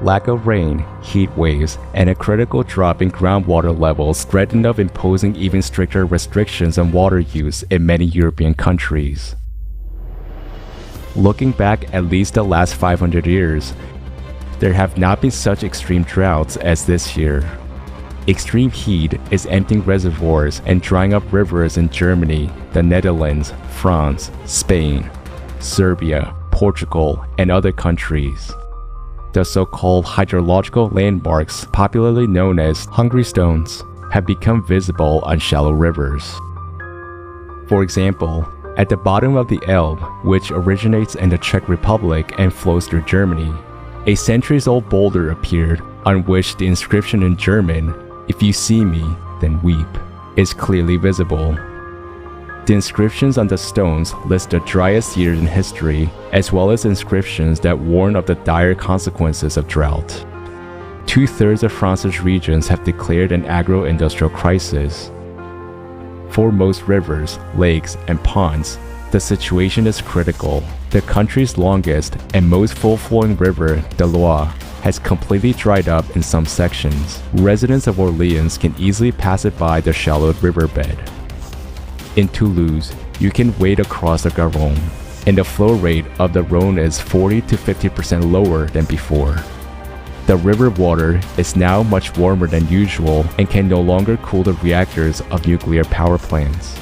Lack of rain, heat waves, and a critical drop in groundwater levels threatened of imposing even stricter restrictions on water use in many European countries. Looking back at least the last 500 years, there have not been such extreme droughts as this year. Extreme heat is emptying reservoirs and drying up rivers in Germany, the Netherlands, France, Spain, Serbia, Portugal, and other countries. The so-called hydrological landmarks, popularly known as hungry stones, have become visible on shallow rivers. For example, at the bottom of the Elbe, which originates in the Czech Republic and flows through Germany, a centuries-old boulder appeared on which the inscription in German, "If you see me, then weep," is clearly visible. The inscriptions on the stones list the driest years in history, as well as inscriptions that warn of the dire consequences of drought. 2/3 of France's regions have declared an agro-industrial crisis. For most rivers, lakes, and ponds, the situation is critical. The country's longest and most full-flowing river, the Loire, has completely dried up in some sections. Residents of Orleans can easily pass it by the shallowed riverbed. In Toulouse, you can wade across the Garonne, and the flow rate of the Rhône is 40 to 50% lower than before. The river water is now much warmer than usual and can no longer cool the reactors of nuclear power plants.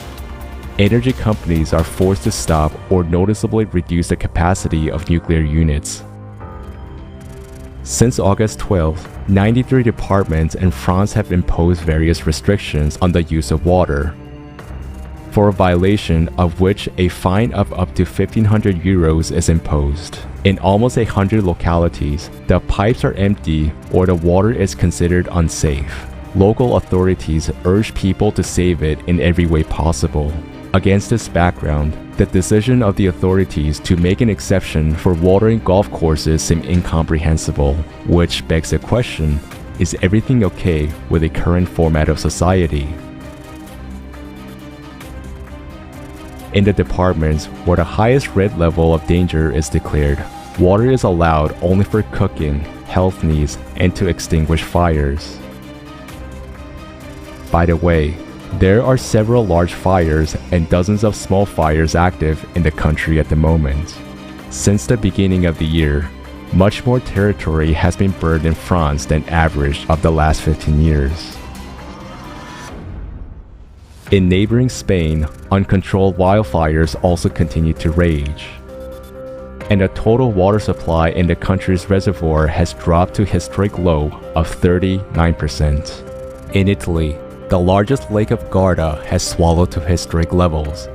Energy companies are forced to stop or noticeably reduce the capacity of nuclear units. Since August 12th, 93 departments in France have imposed various restrictions on the use of water, for a violation of which a fine of up to 1,500 euros is imposed. In almost 100 localities, the pipes are empty or the water is considered unsafe. Local authorities urge people to save it in every way possible. Against this background, the decision of the authorities to make an exception for watering golf courses seems incomprehensible, which begs the question, is everything okay with the current format of society? In the departments where the highest red level of danger is declared, water is allowed only for cooking, health needs, and to extinguish fires. By the way, there are several large fires and dozens of small fires active in the country at the moment. Since the beginning of the year, much more territory has been burned in France than average of the last 15 years. In neighboring Spain, uncontrolled wildfires also continue to rage, and the total water supply in the country's reservoir has dropped to a historic low of 39%. In Italy, the largest lake of Garda has swallowed to historic levels,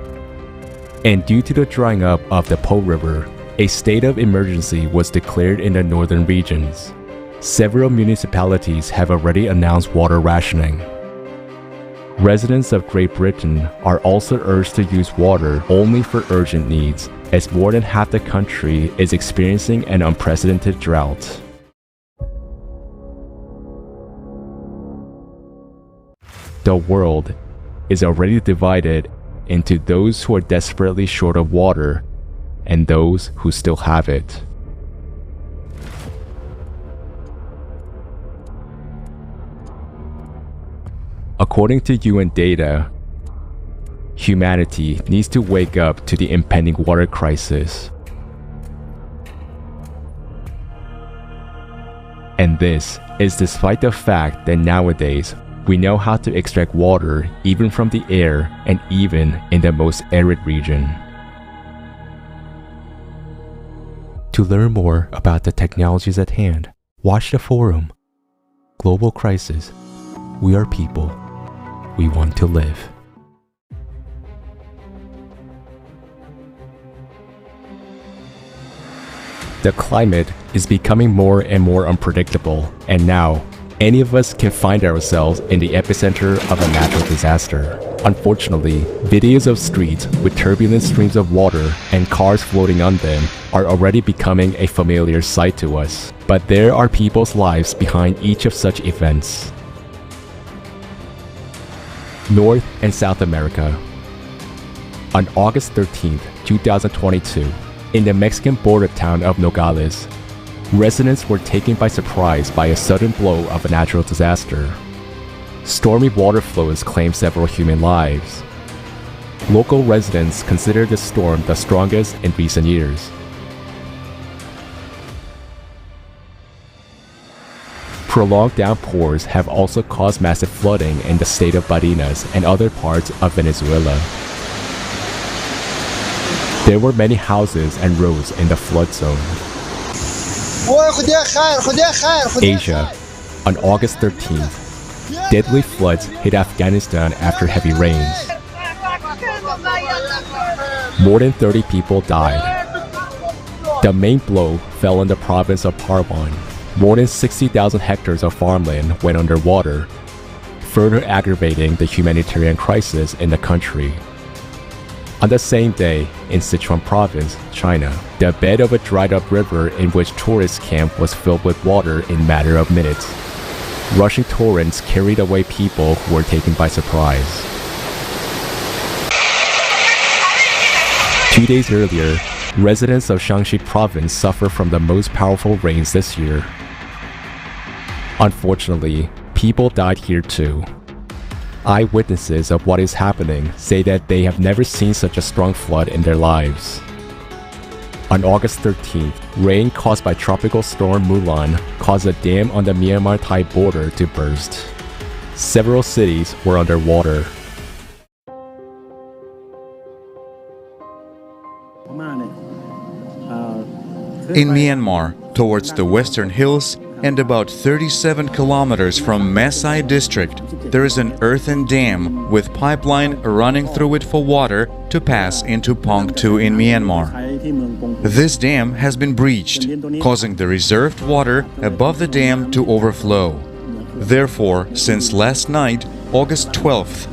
and due to the drying up of the Po River, a state of emergency was declared in the northern regions. Several municipalities have already announced water rationing. Residents of Great Britain are also urged to use water only for urgent needs, as more than half the country is experiencing an unprecedented drought. The world is already divided into those who are desperately short of water and those who still have it. According to UN data, humanity needs to wake up to the impending water crisis. And this is despite the fact that nowadays we know how to extract water even from the air and even in the most arid region. To learn more about the technologies at hand, watch the forum. Global Crisis. We are people. We want to live. The climate is becoming more and more unpredictable, and now, any of us can find ourselves in the epicenter of a natural disaster. Unfortunately, videos of streets with turbulent streams of water and cars floating on them are already becoming a familiar sight to us. But there are people's lives behind each of such events. North and South America. On August 13, 2022, in the Mexican border town of Nogales, Residents were taken by surprise by a sudden blow of a natural disaster. Stormy water flows claimed several human lives. Local residents consider the storm the strongest in recent years. Prolonged downpours have also caused massive flooding in the state of Barinas and other parts of Venezuela. There were many houses and roads in the flood zone. Asia, on August 13th, deadly floods hit Afghanistan after heavy rains. More than 30 people died. The main blow fell in the province of Parwan. More than 60,000 hectares of farmland went underwater, further aggravating the humanitarian crisis in the country. On the same day, in Sichuan province, China, the bed of a dried-up river in which tourist camp was filled with water in a matter of minutes. Rushing torrents carried away people who were taken by surprise. 2 days earlier, residents of Shaanxi province suffered from the most powerful rains this year. Unfortunately, people died here too. Eyewitnesses of what is happening say that they have never seen such a strong flood in their lives. On August 13th, rain caused by Tropical Storm Mulan caused a dam on the Myanmar-Thai border to burst. Several cities were underwater. In Myanmar, towards the western hills, and about 37 kilometers from Mesai district, there is an earthen dam with pipeline running through it for water to pass into Pongtu in Myanmar. This dam has been breached, causing the reserved water above the dam to overflow. Therefore, since last night, August 12th,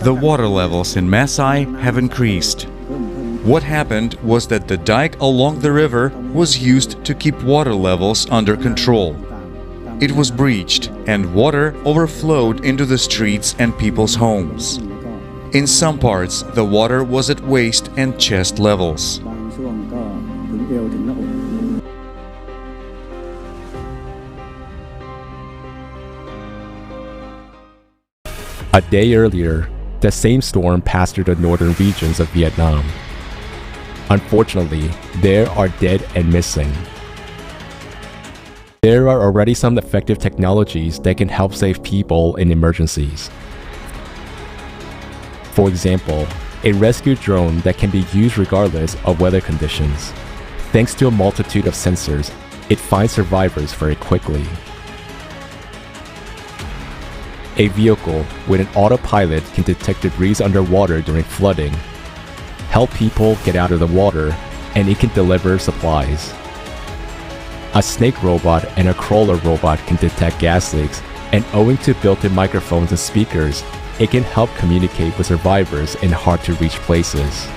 the water levels in Mesai have increased. What happened was that the dike along the river was used to keep water levels under control. It was breached and water overflowed into the streets and people's homes. In some parts, the water was at waist and chest levels. A day earlier, the same storm passed through the northern regions of Vietnam. Unfortunately, there are dead and missing. There are already some effective technologies that can help save people in emergencies. For example, a rescue drone that can be used regardless of weather conditions. Thanks to a multitude of sensors, it finds survivors very quickly. A vehicle with an autopilot can detect debris underwater during flooding, help people get out of the water, and it can deliver supplies. A snake robot and a crawler robot can detect gas leaks, and owing to built-in microphones and speakers, it can help communicate with survivors in hard-to-reach places.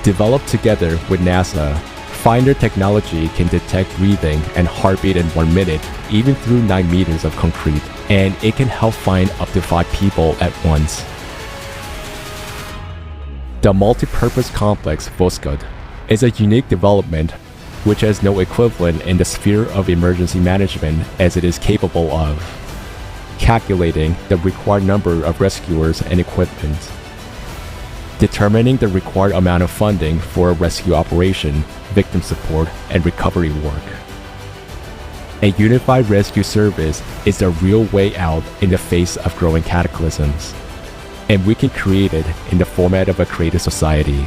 Developed together with NASA, Finder technology can detect breathing and heartbeat in 1 minute, even through 9 meters of concrete, and it can help find up to 5 people at once. The multi-purpose complex Voskhod is a unique development which has no equivalent in the sphere of emergency management as it is capable of calculating the required number of rescuers and equipment, determining the required amount of funding for a rescue operation, victim support, and recovery work. A unified rescue service is the real way out in the face of growing cataclysms, and we can create it in the format of a creative society.